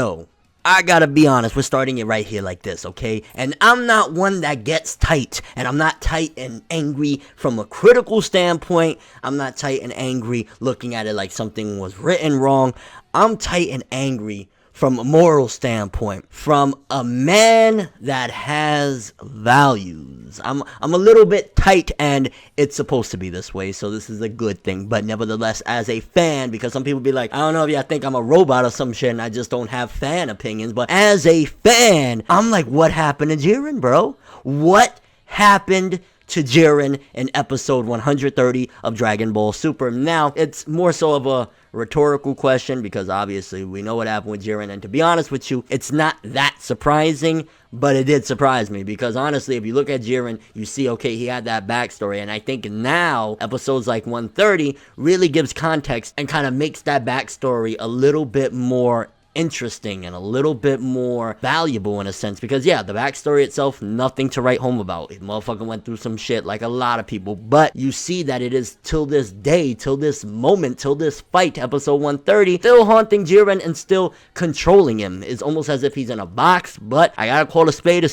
yo, I gotta be honest, we're starting it right here like this, okay? And I'm not one that gets tight, and I'm not tight and angry from a critical standpoint. I'm not tight and angry looking at it like something was written wrong. I'm tight and angry from a moral standpoint, from a man that has values. I'm a little bit tight, and it's supposed to be this way, so this is a good thing. But nevertheless, as a fan, because some people be like, I don't know if y'all think I'm a robot or some shit, and I just don't have fan opinions, but as a fan, I'm like, what happened to Jiren, bro? What happened to Jiren in episode 130 of Dragon Ball Super? Now, it's more so of a rhetorical question, because obviously we know what happened with Jiren, and to be honest with you, it's not that surprising, but it did surprise me, because honestly, if you look at Jiren, you see, okay, he had that backstory, and I think now, episodes like 130 really gives context and kind of makes that backstory a little bit more interesting and a little bit more valuable in a sense, because yeah, the backstory itself, nothing to write home about. The motherfucker went through some shit like a lot of people, but you see that it is till this day, till this moment, till this fight, episode 130, still haunting Jiren and still controlling him. It's almost as if he's in a box, but I gotta call a spade,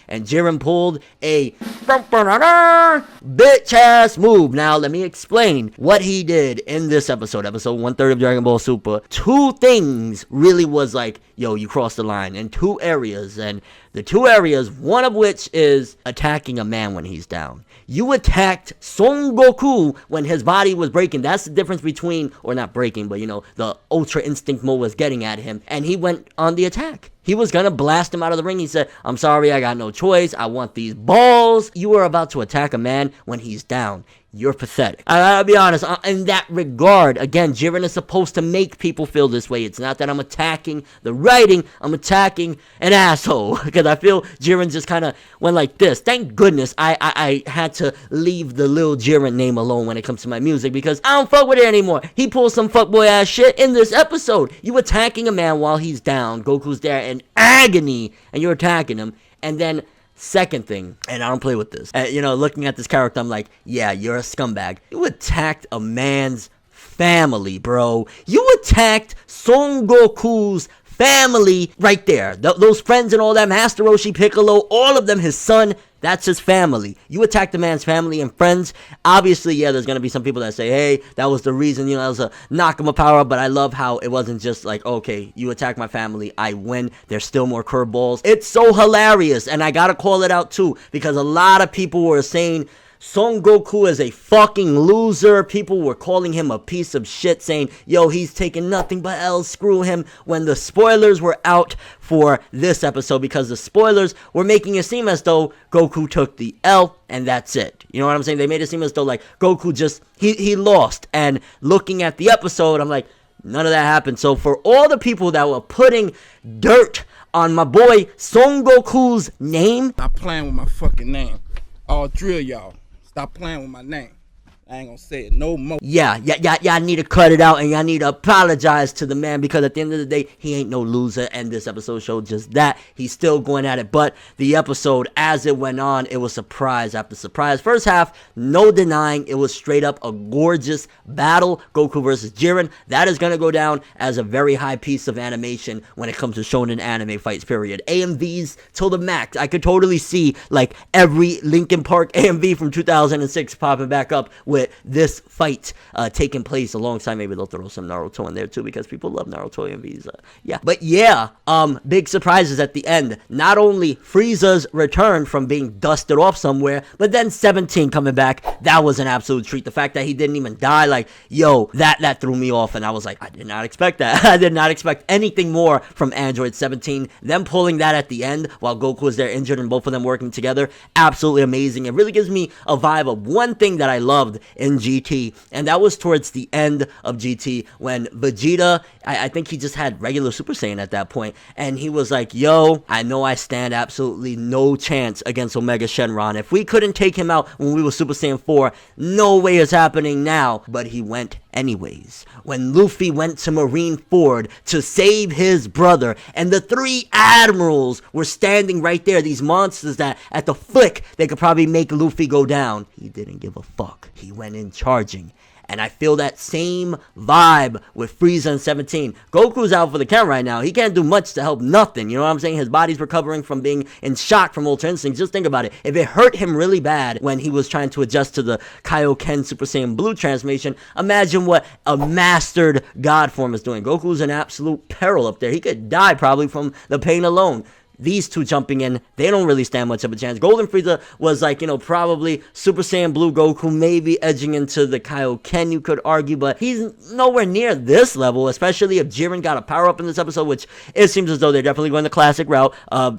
and Jiren pulled a bitch ass move. Now let me explain what he did in this episode 130 of Dragon Ball Super. Two things really was like, yo, you crossed the line in two areas, and the two areas, one of which is attacking a man when he's down. You attacked Son Goku when his body was breaking. That's the difference between, or not breaking, but you know, the Ultra Instinct mode was getting at him, and he went on the attack. He was gonna blast him out of the ring. He said, I'm sorry, I got no choice. I want these balls. You are about to attack a man when he's down. You're pathetic. I gotta be honest, in that regard, again, Jiren is supposed to make people feel this way. It's not that I'm attacking the writing, I'm attacking an asshole. Because I feel Jiren just kind of went like this. Thank goodness I had to leave the Lil Jiren name alone when it comes to my music, because I don't fuck with it anymore. He pulls some fuckboy ass shit in this episode. You attacking a man while he's down. Goku's there in agony, and you're attacking him. And then second thing, and I don't play with this, looking at this character, I'm like, yeah, you're a scumbag. You attacked a man's family, bro. You attacked Son Goku's family right there. Those friends and all that, Master Roshi, Piccolo, all of them, his son, that's his family. You attacked the man's family and friends. Obviously, yeah, there's going to be some people that say, hey, that was the reason, that was a Nakama power, but I love how it wasn't just like, okay, you attack my family, I win. There's still more curveballs. It's so hilarious, and I got to call it out too, because a lot of people were saying Son Goku is a fucking loser. People were calling him a piece of shit, saying, yo, he's taking nothing but L's, screw him, when the spoilers were out for this episode, because the spoilers were making it seem as though Goku took the L, and that's it. You know what I'm saying? They made it seem as though, like, Goku just, he lost, and looking at the episode, I'm like, none of that happened. So for all the people that were putting dirt on my boy Son Goku's name, stop playing with my fucking name. All three of y'all. Stop playing with my name. I ain't gonna say it no more. Yeah, y'all need to cut it out, and y'all need to apologize to the man, because at the end of the day, he ain't no loser, and this episode showed just that. He's still going at it, but the episode, as it went on, it was surprise after surprise. First half, no denying, it was straight up a gorgeous battle. Goku versus Jiren. That is gonna go down as a very high piece of animation when it comes to shonen anime fights, period. AMVs till the max. I could totally see, like, every Linkin Park AMV from 2006 popping back up with this fight taking place alongside. Maybe they'll throw some Naruto in there too, because people love Naruto MVs. But yeah, big surprises at the end. Not only Frieza's return from being dusted off somewhere, but then 17 coming back. That was an absolute treat. The fact that he didn't even die, like, yo, that threw me off, and I was like, I did not expect that. I did not expect anything more from Android 17. Them pulling that at the end while Goku was there injured and both of them working together, absolutely amazing. It really gives me a vibe of one thing that I loved in GT, and that was towards the end of GT when Vegeta, I think he just had regular Super Saiyan at that point, and he was like, yo, I know I stand absolutely no chance against Omega Shenron. If we couldn't take him out when we were Super Saiyan 4, no way is happening now. But he went anyways. When Luffy went to Marineford to save his brother, and the three admirals were standing right there, these monsters that at the flick they could probably make Luffy go down, he didn't give a fuck. He went in charging, And I feel that same vibe with Frieza and 17. Goku's out for the count right now. He can't do much to help nothing. You know what I'm saying? His body's recovering from being in shock from Ultra Instinct. Just think about it. If it hurt him really bad when he was trying to adjust to the Kaioken Super Saiyan Blue transformation, imagine what a mastered God form is doing. Goku's in absolute peril up there. He could die probably from the pain alone. These two jumping in, they don't really stand much of a chance. Golden Frieza was like, probably Super Saiyan Blue Goku, maybe edging into the Kaioken, you could argue, but he's nowhere near this level, especially if Jiren got a power-up in this episode, which it seems as though they're definitely going the classic route.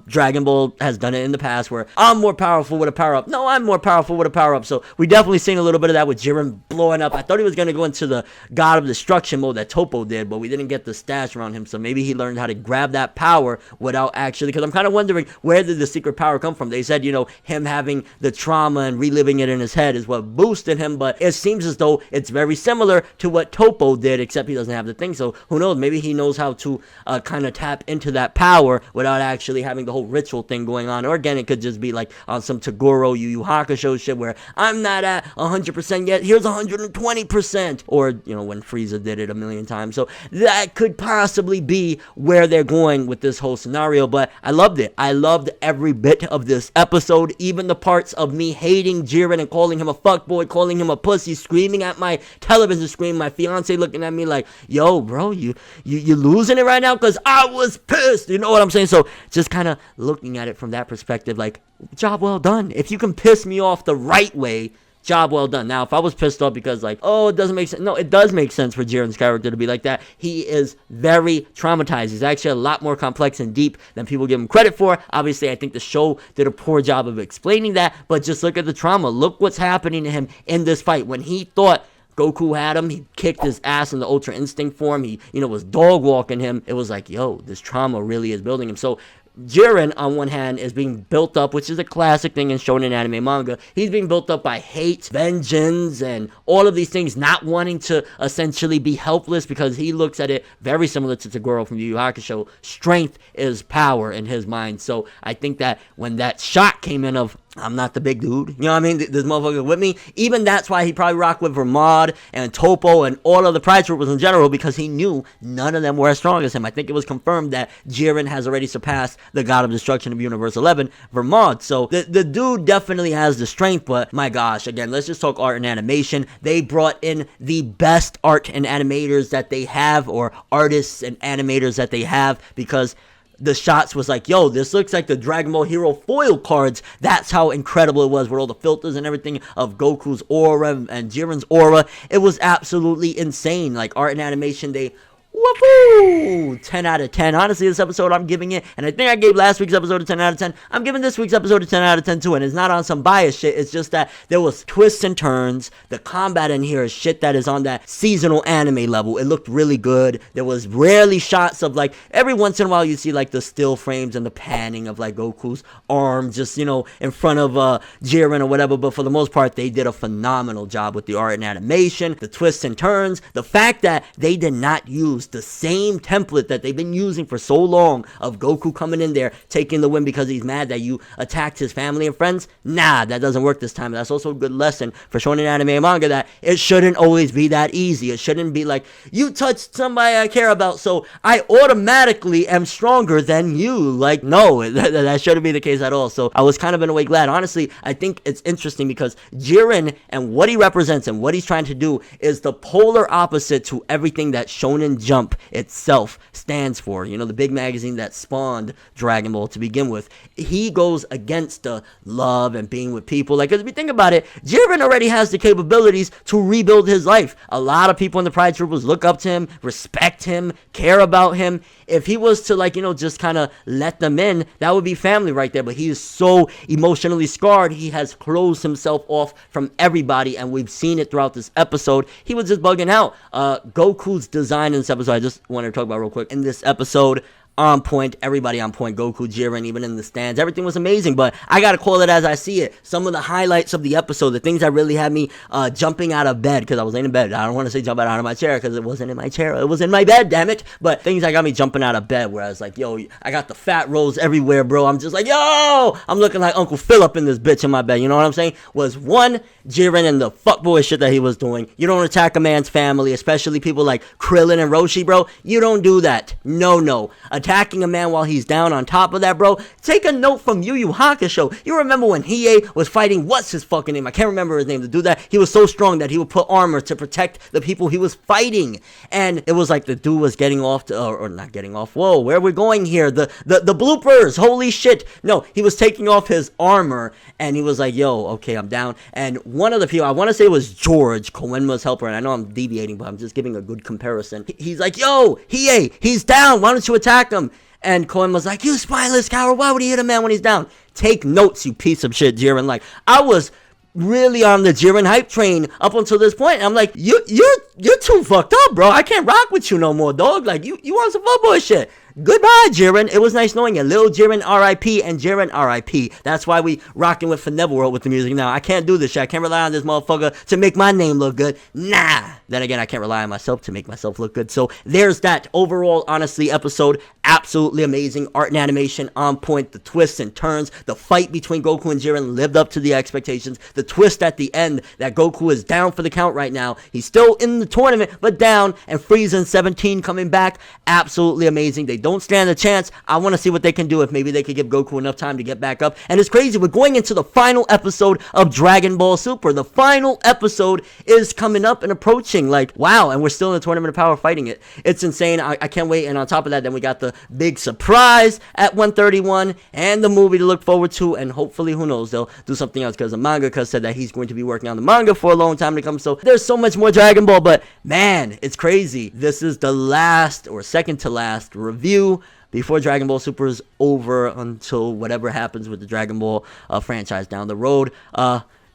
Dragon Ball has done it in the past, where I'm more powerful with a power-up. No, I'm more powerful with a power-up, so we definitely seen a little bit of that with Jiren blowing up. I thought he was going to go into the God of Destruction mode that Toppo did, but we didn't get the stash around him, so maybe he learned how to grab that power without actually, because I'm kind of wondering, where did the secret power come from? They said, him having the trauma and reliving it in his head is what boosted him, but it seems as though it's very similar to what Toppo did, except he doesn't have the thing, so who knows, maybe he knows how to kind of tap into that power without actually having the whole ritual thing going on, or again, it could just be like on some Tagoro Yu Yu Hakusho shit, where I'm not at 100% yet, here's 120%, or, when Frieza did it a million times, so that could possibly be where they're going with this whole scenario, but I loved it. I loved every bit of this episode, even the parts of me hating Jiren and calling him a fuckboy, calling him a pussy, screaming at my television screen, my fiance looking at me like, yo, bro, you losing it right now? Because I was pissed, you know what I'm saying? So just kind of looking at it from that perspective, like, job well done. If you can piss me off the right way, job well done. Now, if I was pissed off because it doesn't make sense. No, it does make sense for Jiren's character to be like that. He is very traumatized. He's actually a lot more complex and deep than people give him credit for. Obviously, I think the show did a poor job of explaining that, but just look at the trauma. Look what's happening to him in this fight. When he thought Goku had him, he kicked his ass in the Ultra Instinct form. He, was dog walking him. It was like, yo, this trauma really is building him. So Jiren, on one hand, is being built up, which is a classic thing in shonen anime manga. He's being built up by hate, vengeance, and all of these things, not wanting to essentially be helpless, because he looks at it very similar to Tagoro from Yu Yu Hakusho. Strength is power in his mind. So I think that when that shot came in of, I'm not the big dude, you know what I mean? This motherfucker with me. Even that's why he probably rocked with Vermod and Toppo and all of the Pride Troopers in general, because he knew none of them were as strong as him. I think it was confirmed that Jiren has already surpassed the God of Destruction of Universe 11, Vermod. So the dude definitely has the strength, but my gosh, again, let's just talk art and animation. They brought in the best art and animators that they have, or artists and animators that they have, because the shots was like, yo, this looks like the Dragon Ball Hero foil cards. That's how incredible it was, with all the filters and everything of Goku's aura and Jiren's aura. It was absolutely insane. Like, art and animation, they woohoo! 10 out of 10. Honestly, this episode I'm giving it, and I think I gave last week's episode a 10 out of 10. I'm giving this week's episode a 10 out of 10 too, and it's not on some bias shit. It's just that there was twists and turns. The combat in here is shit that is on that seasonal anime level. It looked really good. There was rarely shots of, like, every once in a while you see, like, the still frames and the panning of, like, Goku's arm just, in front of Jiren or whatever, but for the most part, they did a phenomenal job with the art and animation, the twists and turns, the fact that they did not use the same template that they've been using for so long of Goku coming in there, taking the win because he's mad that you attacked his family and friends. Nah, that doesn't work this time. That's also a good lesson for shonen anime and manga, that it shouldn't always be that easy. It shouldn't be like, you touched somebody I care about, so I automatically am stronger than you. Like, no, that shouldn't be the case at all. So I was kind of in a way glad. Honestly, I think it's interesting because Jiren and what he represents and what he's trying to do is the polar opposite to everything that Shonen Jump itself stands for. The big magazine that spawned Dragon Ball to begin with. He goes against the love and being with people. Like, if you think about it, Jiren already has the capabilities to rebuild his life. A lot of people in the Pride Troopers look up to him, respect him, care about him. If he was to, like, just kind of let them in, that would be family right there. But he is so emotionally scarred, he has closed himself off from everybody, and we've seen it throughout this episode. He was just bugging out. Goku's design in this episode, I just wanted to talk about real quick. In this episode, on point. Everybody on point. Goku, Jiren, even in the stands. Everything was amazing, but I gotta call it as I see it. Some of the highlights of the episode, the things that really had me jumping out of bed, because I was laying in bed. I don't want to say jumping out of my chair, because it wasn't in my chair. It was in my bed, damn it. But things that got me jumping out of bed, where I was like, yo, I got the fat rolls everywhere, bro. I'm just like, yo, I'm looking like Uncle Philip in this bitch in my bed. You know what I'm saying? Was one, Jiren and the fuckboy shit that he was doing. You don't attack a man's family, especially people like Krillin and Roshi, bro. You don't do that. No. Attacking a man while he's down. On top of that, bro, take a note from Yu Yu Hakusho. You remember when Hiei was fighting, what's his fucking name? I can't remember his name. To do that, he was so strong that he would put armor to protect the people he was fighting. And it was like the dude was getting off to, or not getting off. Whoa, where are we going here? The bloopers. Holy shit. No, he was taking off his armor and he was like, yo, okay, I'm down. And one of the people, I want to say it was George, Koenma's helper, and I know I'm deviating, but I'm just giving a good comparison. He's like, yo, Hiei, he's down. Why don't you attack him? And Koenma's like, you spineless coward. Why would he hit a man when he's down? Take notes, you piece of shit, Jiren. Like, I was really on the Jiren hype train up until this point. And I'm like, you're too fucked up, bro. I can't rock with you no more, dog. Like, you want some fuckboy shit. Goodbye, Jiren. It was nice knowing you. Lil Jiren R.I.P. and Jiren R.I.P. That's why we rocking with ForneverWorld with the music now. I can't do this shit. I can't rely on this motherfucker to make my name look good. Nah. Then again, I can't rely on myself to make myself look good. So there's that. Overall, honestly, episode absolutely amazing. Art and animation on point. The twists and turns. The fight between Goku and Jiren lived up to the expectations. The twist at the end that Goku is down for the count right now. He's still in the tournament, but down. And Frieza and 17 coming back. Absolutely amazing. They don't stand a chance. I want to see what they can do if maybe they could give Goku enough time to get back up. And it's crazy. We're going into the final episode of Dragon Ball Super. The final episode is coming up and approaching. Like, wow. And we're still in the Tournament of Power fighting it. It's insane. I can't wait. And on top of that, then we got the big surprise at 131 and the movie to look forward to. And hopefully, who knows, they'll do something else, because the mangaka said that he's going to be working on the manga for a long time to come. So there's so much more Dragon Ball. But man, it's crazy. This is the last or second to last review before Dragon Ball Super is over, until whatever happens with the Dragon Ball franchise down the road.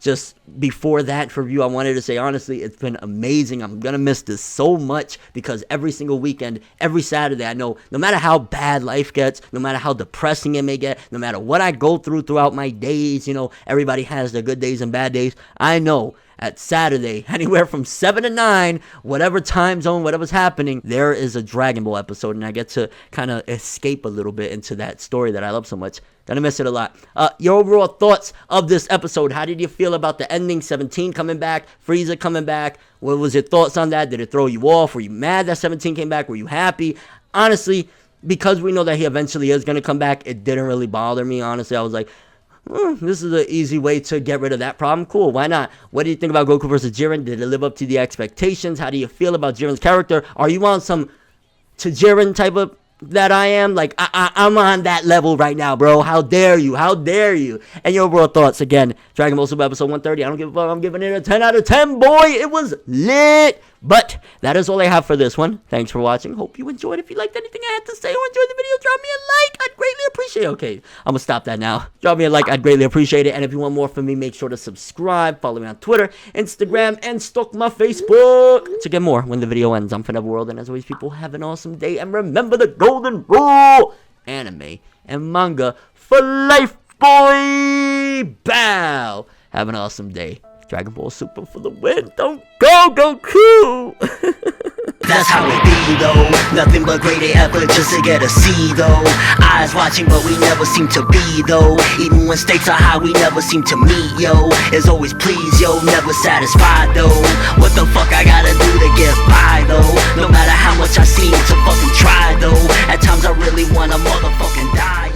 Just before that review, I wanted to say, honestly, it's been amazing. I'm going to miss this so much, because every single weekend, every Saturday, I know no matter how bad life gets, no matter how depressing it may get, no matter what I go throughout my days, you know, everybody has their good days and bad days. I know at Saturday, anywhere from 7 to 9, whatever time zone, whatever's happening, there is a Dragon Ball episode, and I get to kind of escape a little bit into that story that I love so much. Gonna miss it a lot. Your overall thoughts of this episode? How did you feel about the ending? 17 coming back, Frieza coming back. What was your thoughts on that? Did it throw you off? Were you mad that 17 came back? Were you happy? Honestly, because we know that he eventually is gonna come back, it didn't really bother me. Honestly, I was like, this is an easy way to get rid of that problem. Cool, why not? What do you think about Goku versus Jiren? Did it live up to the expectations? How do you feel about Jiren's character? Are you on some to Jiren type of that I am? Like, I'm on that level right now, bro. How dare you? How dare you? And your overall thoughts, again, Dragon Ball Super episode 130. I don't give a fuck. I'm giving it a 10 out of 10, boy. It was lit. But that is all I have for this one. Thanks for watching. Hope you enjoyed. If you liked anything I had to say or enjoyed the video, drop me a like. I'd greatly appreciate it. Okay, I'm gonna stop that now. Drop me a like. I'd greatly appreciate it. And if you want more from me, make sure to subscribe. Follow me on Twitter, Instagram, and stalk my Facebook to get more when the video ends. I'm ForneverWorld, and as always, people, have an awesome day. And remember the golden rule: anime and manga for life, boy. Bow. Have an awesome day. Dragon Ball Super for the win. Don't go, Goku! That's how it be though. Nothing but great effort just to get a C though. Eyes watching but we never seem to be though. Even when stakes are high we never seem to meet yo. It's always please yo, never satisfied though. What the fuck I gotta do to get by though? No matter how much I seem to fucking try though. At times I really wanna motherfucking die.